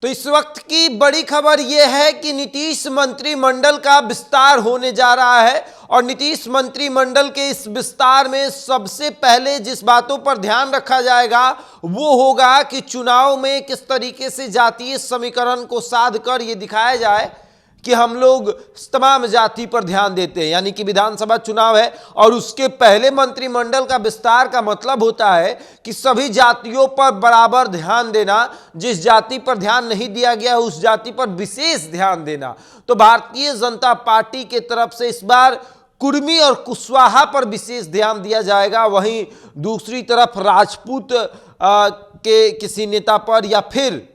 तो इस वक्त की बड़ी खबर यह है कि नीतीश मंत्रिमंडल का विस्तार होने जा रहा है और नीतीश मंत्रिमंडल के इस विस्तार में सबसे पहले जिस बातों पर ध्यान रखा जाएगा वो होगा कि चुनाव में किस तरीके से जातीय समीकरण को साध कर यह दिखाया जाए कि हम लोग तमाम जाति पर ध्यान देते हैं। यानी कि विधानसभा चुनाव है और उसके पहले मंत्रिमंडल का विस्तार का मतलब होता है कि सभी जातियों पर बराबर ध्यान देना, जिस जाति पर ध्यान नहीं दिया गया उस जाति पर विशेष ध्यान देना। तो भारतीय जनता पार्टी के तरफ से इस बार कुर्मी और कुशवाहा पर विशेष ध्यान दिया जाएगा। वहीं दूसरी तरफ राजपूत के किसी नेता पर या फिर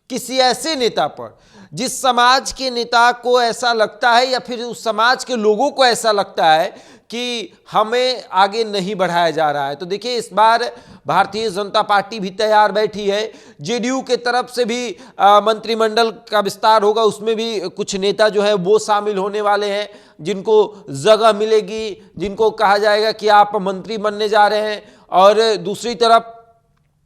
किसी ऐसे नेता पर जिस समाज के नेता को ऐसा लगता है या फिर उस समाज के लोगों को ऐसा लगता है कि हमें आगे नहीं बढ़ाया जा रहा है। तो देखिए, इस बार भारतीय जनता पार्टी भी तैयार बैठी है। जेडीयू के तरफ से भी मंत्रिमंडल का विस्तार होगा, उसमें भी कुछ नेता जो है वो शामिल होने वाले हैं जिनको जगह मिलेगी, जिनको कहा जाएगा कि आप मंत्री बनने जा रहे हैं। और दूसरी तरफ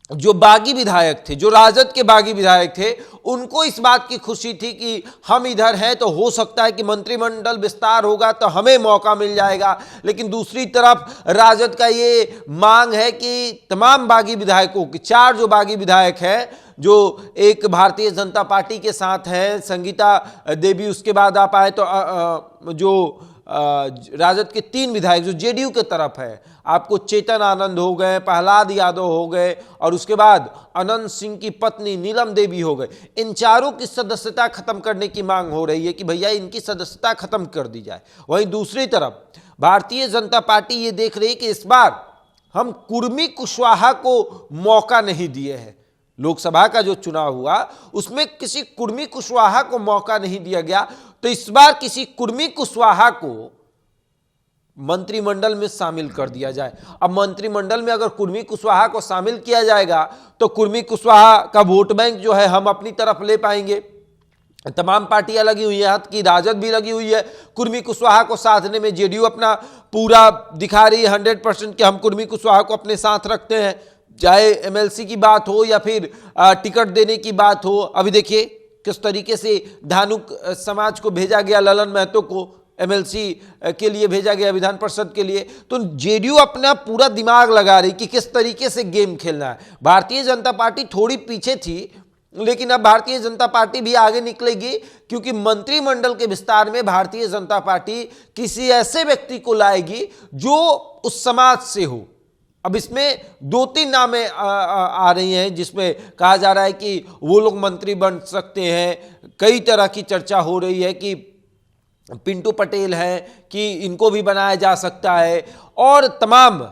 जो बागी विधायक थे, जो राजद के बागी विधायक थे, उनको इस बात की खुशी थी कि हम इधर हैं तो हो सकता है कि मंत्रिमंडल विस्तार होगा तो हमें मौका मिल जाएगा। लेकिन दूसरी तरफ राजद का ये मांग है कि तमाम बागी विधायकों की, 4 जो बागी विधायक हैं, जो एक भारतीय जनता पार्टी के साथ हैं, संगीता देवी, उसके बाद आप आए तो जो राजद के 3 विधायक जो जेडीयू के तरफ है, आपको चेतन आनंद हो गए, प्रहलाद यादव हो गए और उसके बाद अनंत सिंह की पत्नी नीलम देवी हो गए। इन चारों की सदस्यता खत्म करने की मांग हो रही है कि भैया इनकी सदस्यता खत्म कर दी जाए। वहीं दूसरी तरफ भारतीय जनता पार्टी ये देख रही है कि इस बार हम कुर्मी कुशवाहा को मौका नहीं दिए हैं। लोकसभा का जो चुनाव हुआ उसमें किसी कुर्मी कुशवाहा को मौका नहीं दिया गया, तो इस बार किसी कुर्मी कुशवाहा को मंत्रिमंडल में शामिल कर दिया जाए। अब मंत्रिमंडल में अगर कुर्मी कुशवाहा को शामिल किया जाएगा तो कुर्मी कुशवाहा का वोट बैंक जो है हम अपनी तरफ ले पाएंगे। तमाम पार्टियां लगी हुई हैं, हाथ की राजद भी लगी हुई है कुर्मी कुशवाहा को साधने में। जेडीयू अपना पूरा दिखा रही है 100% कि हम कुर्मी कुशवाहा को अपने साथ रखते हैं, चाहे एमएलसी की बात हो या फिर टिकट देने की बात हो। अभी देखिए किस तरीके से धानुक समाज को भेजा गया, ललन महतो को एमएलसी के लिए भेजा गया, विधान परिषद के लिए। तो जेडीयू अपना पूरा दिमाग लगा रही कि किस तरीके से गेम खेलना है। भारतीय जनता पार्टी थोड़ी पीछे थी, लेकिन अब भारतीय जनता पार्टी भी आगे निकलेगी, क्योंकि मंत्रिमंडल के विस्तार में भारतीय जनता पार्टी किसी ऐसे व्यक्ति को लाएगी जो उस समाज से हो। अब इसमें 2-3 नामें आ रही हैं जिसमें कहा जा रहा है कि वो लोग मंत्री बन सकते हैं। कई तरह की चर्चा हो रही है कि पिंटू पटेल है कि इनको भी बनाया जा सकता है, और तमाम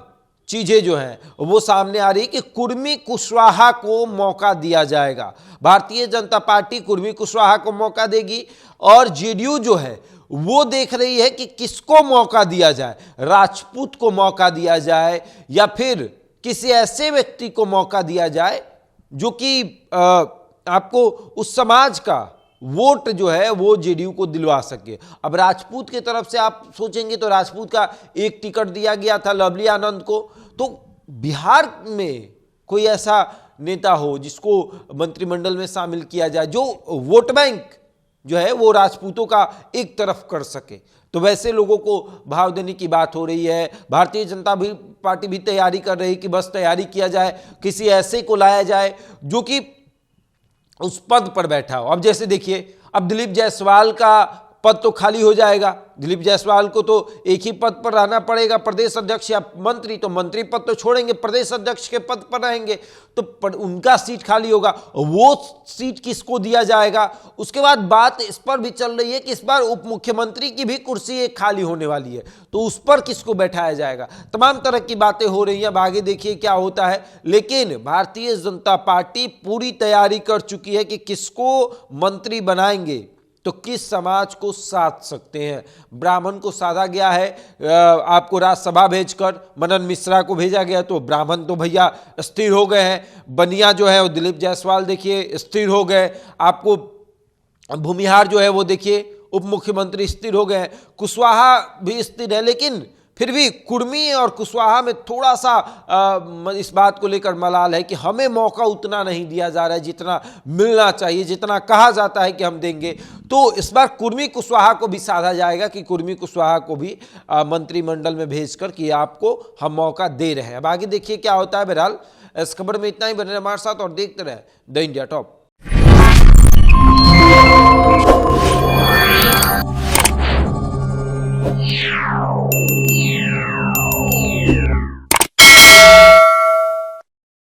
चीजें जो हैं वो सामने आ रही कि कुर्मी कुशवाहा को मौका दिया जाएगा। भारतीय जनता पार्टी कुर्मी कुशवाहा को मौका देगी और जेडीयू जो है वो देख रही है कि किसको मौका दिया जाए, राजपूत को मौका दिया जाए या फिर किसी ऐसे व्यक्ति को मौका दिया जाए जो कि आपको उस समाज का वोट जो है वो जेडीयू को दिलवा सके। अब राजपूत की तरफ से आप सोचेंगे तो राजपूत का एक टिकट दिया गया था लवली आनंद को। तो बिहार में कोई ऐसा नेता हो जिसको मंत्रिमंडल में शामिल किया जाए जो वोट बैंक जो है वो राजपूतों का एक तरफ कर सके, तो वैसे लोगों को भाव देने की बात हो रही है। भारतीय जनता पार्टी भी तैयारी कर रही है कि बस तैयारी किया जाए, किसी ऐसे को लाया जाए जो कि उस पद पर बैठा हो। अब जैसे देखिए, अब दिलीप जायसवाल का पद तो खाली हो जाएगा। दिलीप जायसवाल को तो एक ही पद पर रहना पड़ेगा, प्रदेश अध्यक्ष या मंत्री। तो मंत्री पद तो छोड़ेंगे, प्रदेश अध्यक्ष के पद पर रहेंगे, तो उनका सीट खाली होगा। वो सीट किसको दिया जाएगा? उसके बाद बात इस पर भी चल रही है कि इस बार उप मुख्यमंत्री की भी कुर्सी एक खाली होने वाली है, तो उस पर किसको बैठाया जाएगा? तमाम तरह की बातें हो रही हैं। अब आगे देखिए क्या होता है। लेकिन भारतीय जनता पार्टी पूरी तैयारी कर चुकी है कि किसको मंत्री बनाएंगे तो किस समाज को साध सकते हैं। ब्राह्मण को साधा गया है, आपको राज्यसभा भेजकर मनन मिश्रा को भेजा गया, तो ब्राह्मण तो भैया स्थिर हो गए हैं। बनिया जो है वो दिलीप जायसवाल देखिए स्थिर हो गए। आपको भूमिहार जो है वो देखिए उप मुख्यमंत्री स्थिर हो गए। कुशवाहा भी स्थिर है, लेकिन फिर भी कुर्मी और कुशवाहा में थोड़ा सा इस बात को लेकर मलाल है कि हमें मौका उतना नहीं दिया जा रहा है जितना मिलना चाहिए, जितना कहा जाता है कि हम देंगे। तो इस बार कुर्मी कुशवाहा को भी साधा जाएगा कि कुर्मी कुशवाहा को भी मंत्रिमंडल में भेजकर कि आपको हम मौका दे रहे हैं। अब आगे देखिए क्या होता है। बहरहाल इस खबर में इतना ही, बने हमारे साथ और देखते रहे द इंडिया टॉप।